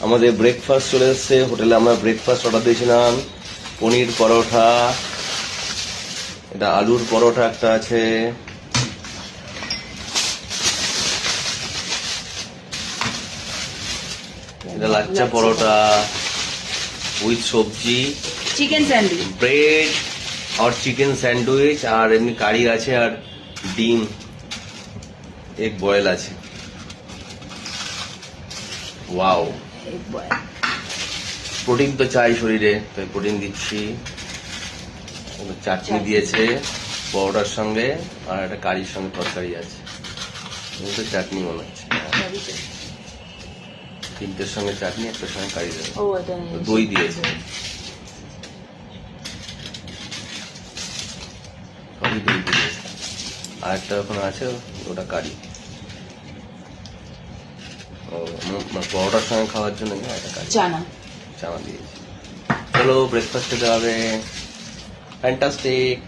আমাদের ব্রেকফাস্ট চলে এসছে হোটেলে। আমরা ব্রেকফাস্ট অর্ডার দিয়েছিলাম, পনির পরোটা, এটা আলুর পরোটা একটা আছে, এটা লাচ্চা পরোটা উইথ সবজি, চিকেন স্যান্ডউইচ, ব্রেড আর চিকেন স্যান্ডউইচ, আর এমনি কারি আছে, আর ডিম এগ বয়েল আছে। ওয়াও, প্রোটিন তো চাই শরীরে, তাই প্রোটিন দিচ্ছি। চাটনি দিয়েছে পরোটার সঙ্গে, আর একটা কারির সঙ্গে তরকারি আছে। এই তো চাটনি মনে হচ্ছে, তিনটের সঙ্গে চাটনি, একটার সঙ্গে কারি দেবে, দই দিয়েছে, সবই দই দিয়েছে, আর একটা ওখানে আছে ওটা কারি। ও পরোটার সঙ্গে খাওয়ার জন্য একটা কারি চানা দিয়েছে। চলো ব্রেকফাস্ট খেতে হবে। ফ্যান্টাস্টিক।